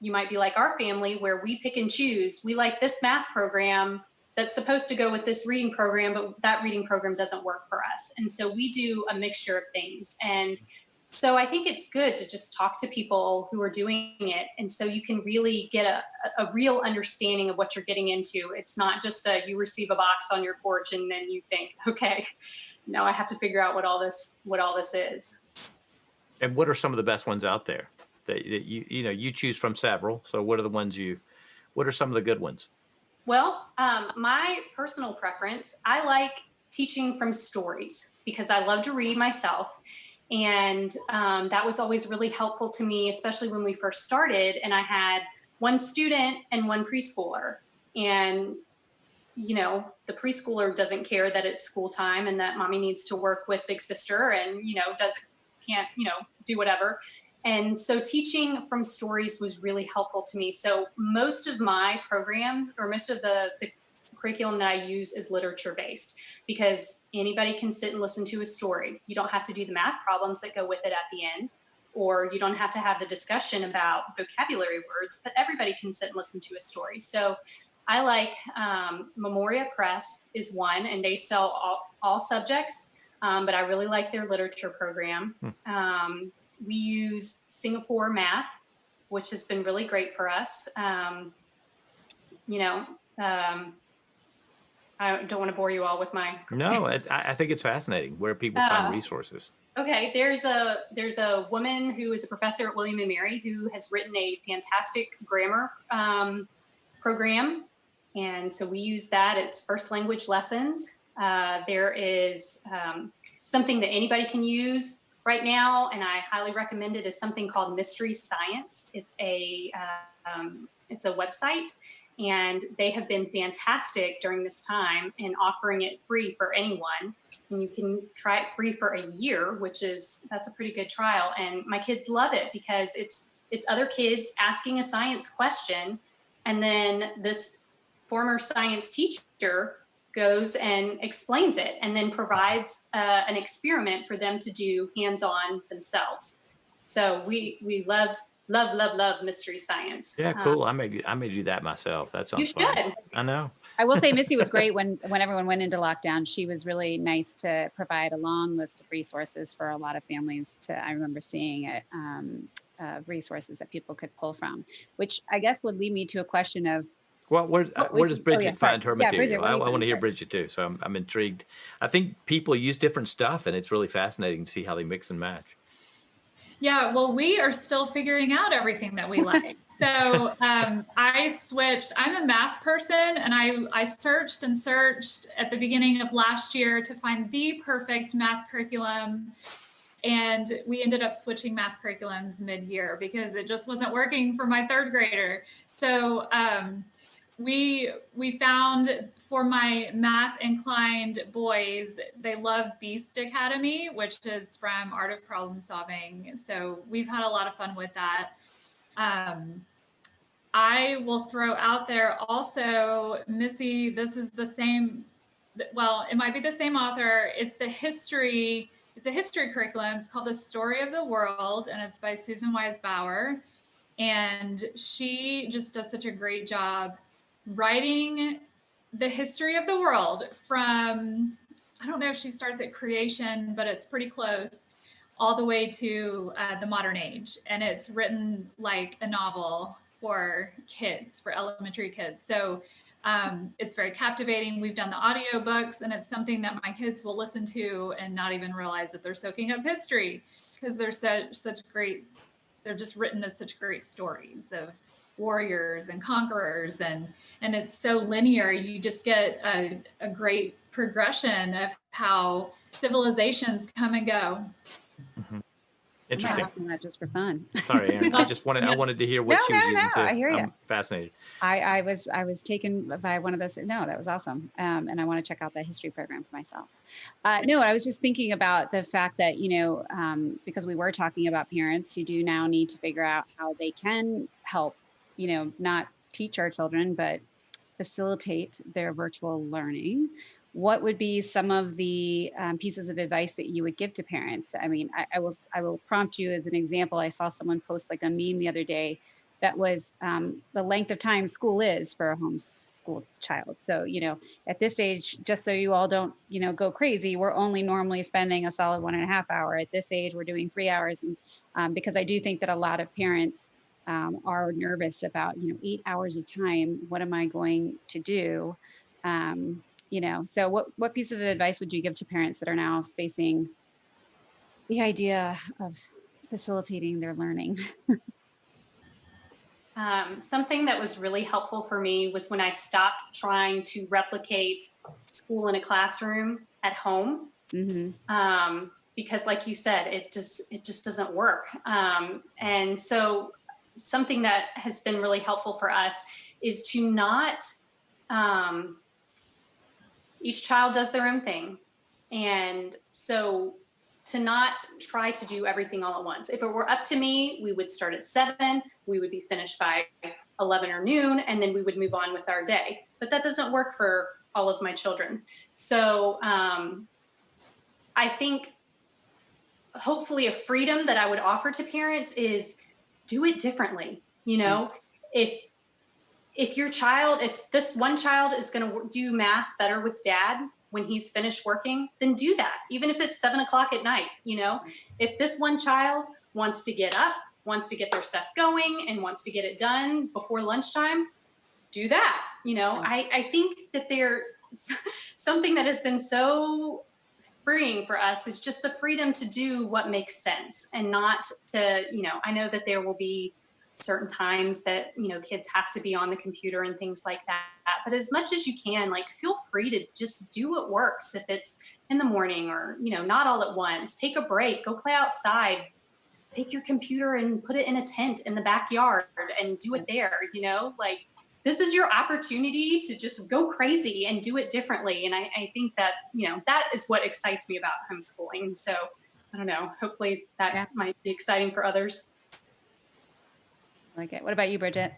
you might be like our family, where we pick and choose. We like this math program that's supposed to go with this reading program, but that reading program doesn't work for us. And so we do a mixture of things. And So I think it's good to just talk to people who are doing it. And so you can really get a real understanding of what you're getting into. It's not just you receive a box on your porch and then you think, okay, now I have to figure out what all this is. And what are some of the best ones out there that you choose from several? So what are the ones what are some of the good ones? Well, my personal preference, I like teaching from stories because I love to read myself. And that was always really helpful to me, especially when we first started. And I had one student and one preschooler. And, the preschooler doesn't care that it's school time and that mommy needs to work with big sister and, can't, do whatever. And so teaching from stories was really helpful to me. So most of my programs or most of the curriculum that I use is literature based because anybody can sit and listen to a story. You don't have to do the math problems that go with it at the end, or you don't have to have the discussion about vocabulary words, but everybody can sit and listen to a story. So I like Memoria Press is one, and they sell all subjects, but I really like their literature program. We use Singapore Math, which has been really great for us. I don't want to bore you all with my. No, I think it's fascinating where people find resources. Okay, there's a woman who is a professor at William and Mary who has written a fantastic grammar program, and so we use that. It's first language lessons. There is something that anybody can use right now, and I highly recommend it, is something called Mystery Science. It's a website, and they have been fantastic during this time in offering it free for anyone. And you can try it free for a year, that's a pretty good trial. And my kids love it because it's other kids asking a science question, and then this former science teacher goes and explains it and then provides an experiment for them to do hands-on themselves. So we love Mystery Science. Yeah, cool. I may do that myself. That sounds fun. You should. I know. I will say Missy was great when everyone went into lockdown. She was really nice to provide a long list of resources for a lot of families I remember seeing it, resources that people could pull from, which I guess would lead me to a question of, well, where does Bridget find her material? Bridget, I want to hear Bridget too. So I'm intrigued. I think people use different stuff, and it's really fascinating to see how they mix and match. Yeah, well, we are still figuring out everything that we like. So I switched. I'm a math person, and I searched and searched at the beginning of last year to find the perfect math curriculum. And we ended up switching math curriculums mid-year because it just wasn't working for my third grader. So we found for my math inclined boys, they love Beast Academy, which is from Art of Problem Solving. So we've had a lot of fun with that. I will throw out there also, Missy, this is the same, well, it might be the same author. It's a history curriculum. It's called The Story of the World, and it's by Susan Wise Bauer. And she just does such a great job writing the history of the world from, I don't know if she starts at creation, but it's pretty close, all the way to the modern age. And it's written like a novel for kids, for elementary kids. So it's very captivating. We've done the audiobooks, and it's something that my kids will listen to and not even realize that they're soaking up history because they're they're just written as such great stories of warriors and conquerors, and it's so linear. You just get a great progression of how civilizations come and go. Mm-hmm. Interesting. I'm asking that just for fun. Sorry, Erin. I wanted to hear what she was using too. I hear you. I'm fascinated. I was taken by one of those. No, that was awesome. And I want to check out that history program for myself. No, I was just thinking about the fact that, because we were talking about parents who do now need to figure out how they can help, not teach our children, but facilitate their virtual learning. What would be some of the pieces of advice that you would give to parents? I mean, I will prompt you as an example. I saw someone post like a meme the other day that was the length of time school is for a homeschool child. So, at this age, just so you all don't, go crazy, we're only normally spending a solid 1.5 hours. At this age, we're doing 3 hours. And because I do think that a lot of parents are nervous about, 8 hours of time, what am I going to do? So what piece of advice would you give to parents that are now facing the idea of facilitating their learning? Something that was really helpful for me was when I stopped trying to replicate school in a classroom at home. Because like you said, it just doesn't work. And so something that has been really helpful for us is to not, each child does their own thing. And so to not try to do everything all at once. If it were up to me, we would start at 7, we would be finished by 11 or noon, and then we would move on with our day. But that doesn't work for all of my children. So I think hopefully a freedom that I would offer to parents is do it differently. If your child, if this one child is going to do math better with dad when he's finished working, then do that. Even if it's 7 o'clock at night, if this one child wants to get up, wants to get their stuff going and wants to get it done before lunchtime, do that. I think that something that has been so freeing for us is just the freedom to do what makes sense and not to, I know that there will be certain times that, kids have to be on the computer and things like that. But as much as you can, feel free to just do what works. If it's in the morning or, not all at once, take a break, go play outside, take your computer and put it in a tent in the backyard and do it there, this is your opportunity to just go crazy and do it differently. And I think that, that is what excites me about homeschooling. So I don't know, hopefully that might be exciting for others. Like it. What about you, Bridget?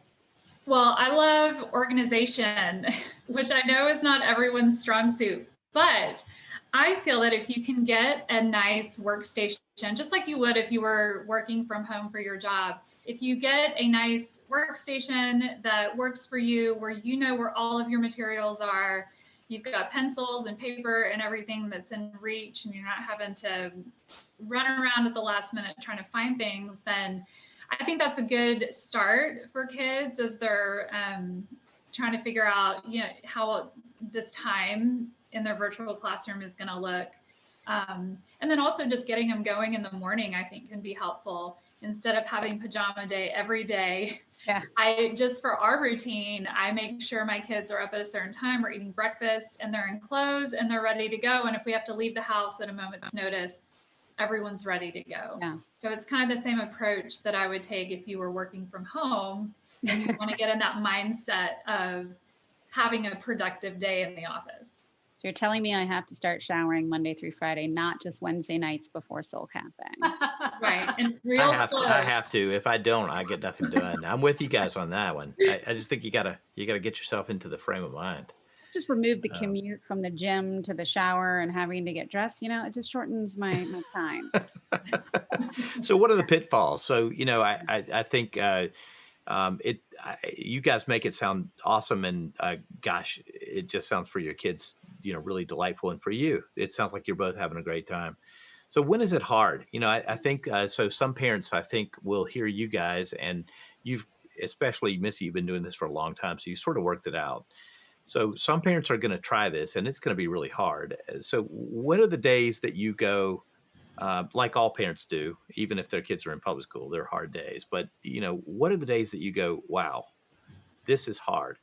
Well, I love organization, which I know is not everyone's strong suit, but I feel that if you can get a nice workstation, just like you would if you were working from home for your job, if you get a nice workstation that works for you, where you know where all of your materials are, you've got pencils and paper and everything that's in reach, and you're not having to run around at the last minute trying to find things, then I think that's a good start for kids as they're trying to figure out, how this time in their virtual classroom is going to look. And then also just getting them going in the morning, I think can be helpful. Instead of having pajama day every day, for our routine, I make sure my kids are up at a certain time, we're eating breakfast, and they're in clothes and they're ready to go. And if we have to leave the house at a moment's notice, everyone's ready to go. Yeah. So it's kind of the same approach that I would take if you were working from home and you want to get in that mindset of having a productive day in the office. So you're telling me I have to start showering Monday through Friday, not just Wednesday nights before Soul Cafe. Right. And I have to. If I don't, I get nothing done. I'm with you guys on that one. I just think you gotta get yourself into the frame of mind. Just remove the commute from the gym to the shower and having to get dressed, it just shortens my time. So what are the pitfalls? So, I think you guys make it sound awesome, and gosh, it just sounds for your kids, really delightful. And for you, it sounds like you're both having a great time. So when is it hard? I think, so some parents, I think, will hear you guys, and especially Missy, you've been doing this for a long time, so you sort of worked it out. So some parents are going to try this, and it's going to be really hard. So what are the days that you go, like all parents do, even if their kids are in public school, they're hard days. But, what are the days that you go, wow, this is hard?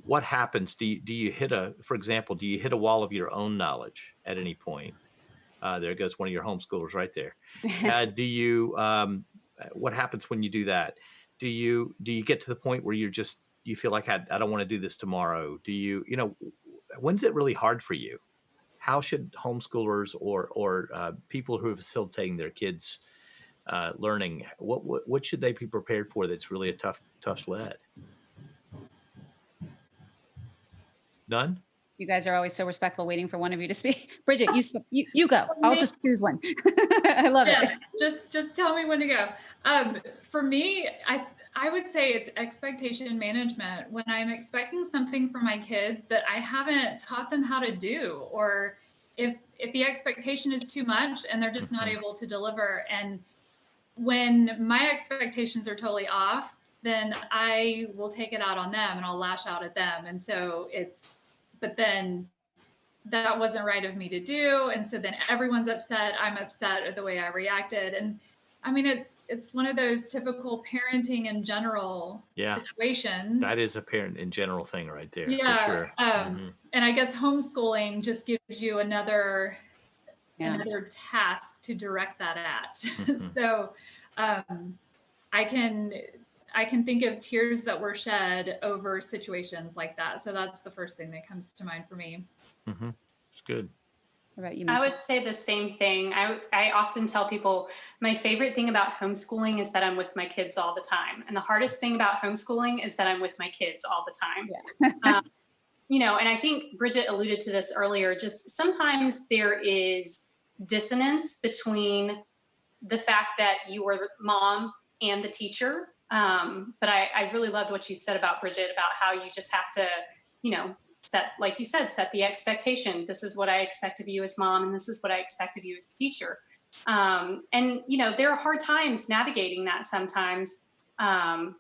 What happens? Do you hit for example, do you hit a wall of your own knowledge at any point? There goes one of your homeschoolers right there. What happens when you do that? Do you get to the point where you feel like I don't want to do this tomorrow? Do you, when's it really hard for you? How should homeschoolers or people who are facilitating their kids' learning, what should they be prepared for that's really a tough sled? None? You guys are always so respectful, waiting for one of you to speak. Bridget, you go. I'll just choose one. I love it. Just tell me when to go. For me, I would say it's expectation management. When I'm expecting something from my kids that I haven't taught them how to do, or if the expectation is too much and they're just not Mhm. able to deliver. And when my expectations are totally off, then I will take it out on them and I'll lash out at them. And so but then that wasn't right of me to do. And so then everyone's upset. I'm upset at the way I reacted. And I mean, it's one of those typical parenting in general Yeah. situations. That is a parent in general thing right there, for Yeah. sure. Mhm. And I guess homeschooling just gives you another task to direct that at. Mhm. So I can think of tears that were shed over situations like that. So that's the first thing that comes to mind for me. Mhm. It's good. What about you, I Missy? would say the same thing. I often tell people my favorite thing about homeschooling is that I'm with my kids all the time. And the hardest thing about homeschooling is that I'm with my kids all the time. Yeah. And I think Bridget alluded to this earlier, just sometimes there is dissonance between the fact that you were mom and the teacher. But I really loved what you said about Bridget, about how you just have to, set, like you said, set the expectation. This is what I expect of you as mom, and this is what I expect of you as teacher. And there are hard times navigating that sometimes. Um,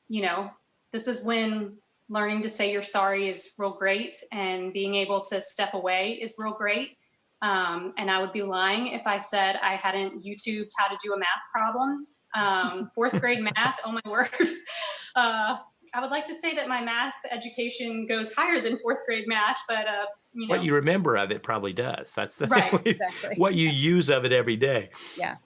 this is when learning to say you're sorry is real great, and being able to step away is real great. And I would be lying if I said I hadn't YouTubed how to do a math problem. Fourth grade math, oh my word. I would like to say that my math education goes higher than fourth grade math, but What you remember of it probably does. That's the Right, exactly. what you use of it every day. Yeah.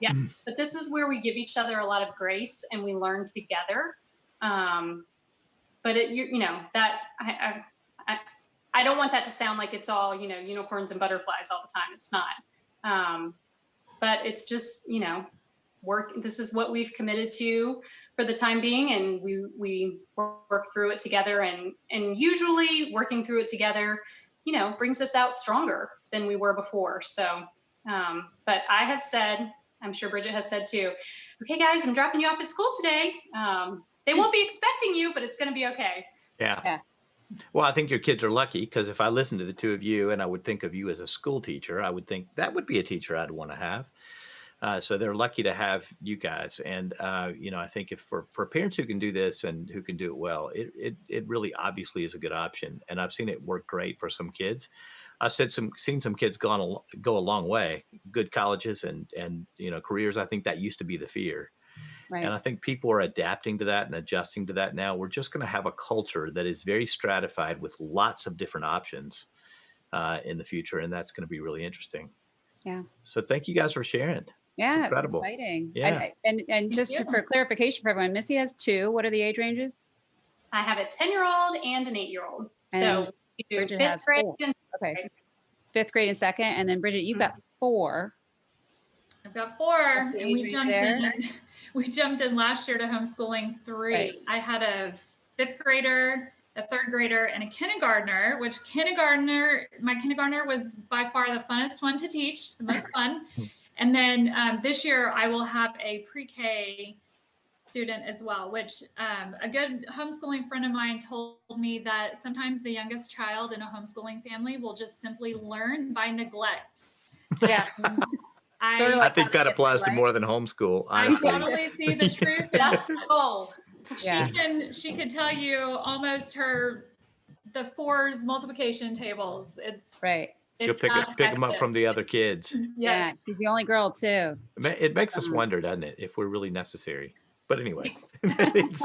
But this is where we give each other a lot of grace and we learn together. But that I don't want that to sound like it's all unicorns and butterflies all the time. It's not. But it's just work. This is what we've committed to for the time being, and we work through it together. And usually working through it together, brings us out stronger than we were before. So, but I have said, I'm sure Bridget has said too. Okay, guys, I'm dropping you off at school today. They won't be expecting you, but it's going to be okay. Yeah. Well, I think your kids are lucky, because if I listen to the two of you and I would think of you as a school teacher, I would think that would be a teacher I'd want to have. So they're lucky to have you guys. And, I think if for parents who can do this and who can do it well, it really obviously is a good option. And I've seen it work great for some kids. I've seen some kids go a long way, good colleges and careers. I think that used to be the fear. Right. And I think people are adapting to that and adjusting to that now. We're just going to have a culture that is very stratified with lots of different options in the future. And that's going to be really interesting. Yeah. So thank you guys for sharing. Yeah, it's incredible. exciting. Yeah. And just for clarification for everyone, Missy has two. What are the age ranges? I have a 10-year-old and an 8-year-old. And So we do Bridget fifth has grade four. and Okay. Fifth grade and second. And then Bridget, you've got four. I've got four, What's the and age range there? we jumped in last year to homeschooling 3. Right. I had a 5th grader, a 3rd grader, and a kindergartner, my kindergartner was by far the funnest one to teach, the most fun. And then this year I will have a pre-K student as well, which a good homeschooling friend of mine told me that sometimes the youngest child in a homeschooling family will just simply learn by neglect. Yeah. Sort of I like think how that they applies to get more than homeschool, I honestly. totally see the truth. that's the goal. Yeah. She could tell you almost the 4's multiplication tables. It's Right. She'll pick them up from the other kids. Yes. Yeah. She's the only girl too. It makes us wonder, doesn't it, if we're really necessary? But anyway, Well, in a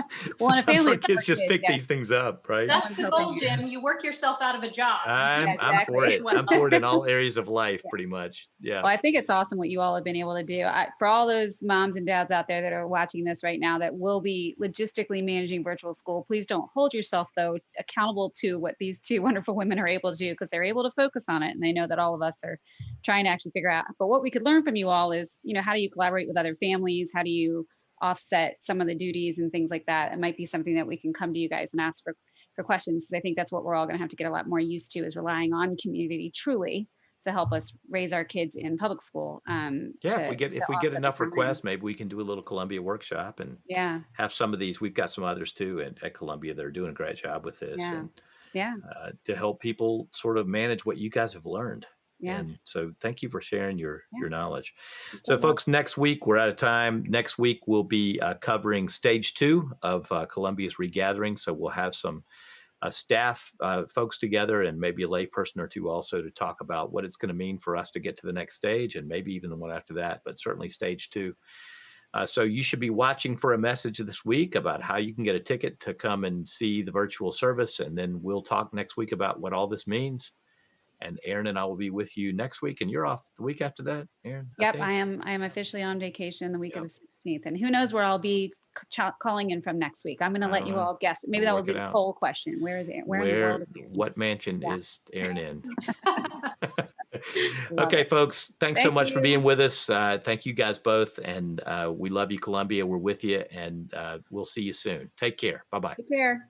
sometimes family our of kids four just kids, pick yeah. these things up, right? That's the helping goal, you. Jim. You work yourself out of a job. I'm for it. exactly. I'm for it in all areas of life, pretty much. Yeah. Well, I think it's awesome what you all have been able to do. For all those moms and dads out there that are watching this right now that will be logistically managing virtual school, please don't hold yourself, though, accountable to what these two wonderful women are able to do, because they're able to focus on it. And they know that all of us are trying to actually figure out. But what we could learn from you all is, how do you collaborate with other families? How do you offset some of the duties and things like that? It might be something that we can come to you guys and ask for questions, because I think that's what we're all going to have to get a lot more used to, is relying on community truly to help us raise our kids in public school. Yeah, if we get offset the enough time. requests, maybe we can do a little Columbia workshop and Yeah, have some of these. We've got some others too at Columbia that are doing a great job with this, yeah, and yeah, to help people sort of manage what you guys have learned. yeah. And so thank you for sharing your knowledge. You're So welcome. folks, next week, we're out of time. Next week, we'll be covering stage 2 of Columbia's regathering. So we'll have some staff folks together and maybe a lay person or two also to talk about what it's going to mean for us to get to the next stage and maybe even the one after that, but certainly stage 2. So you should be watching for a message this week about how you can get a ticket to come and see the virtual service. And then we'll talk next week about what all this means. And Aaron and I will be with you next week. And you're off the week after that, Aaron? Yep, I am officially on vacation the week Yep. of the 16th. And who knows where I'll be calling in from next week. I'm going to I let don't you know. all guess. Maybe We'll that will work be it the out. poll question. Where is it? Where in the world is Aaron? What mansion Yeah. is Aaron in? Love Okay, it. folks, thanks so Thank much for you. being with us. Thank you guys both. And we love you, Columbia. We're with you. And we'll see you soon. Take care. Bye-bye. Take care.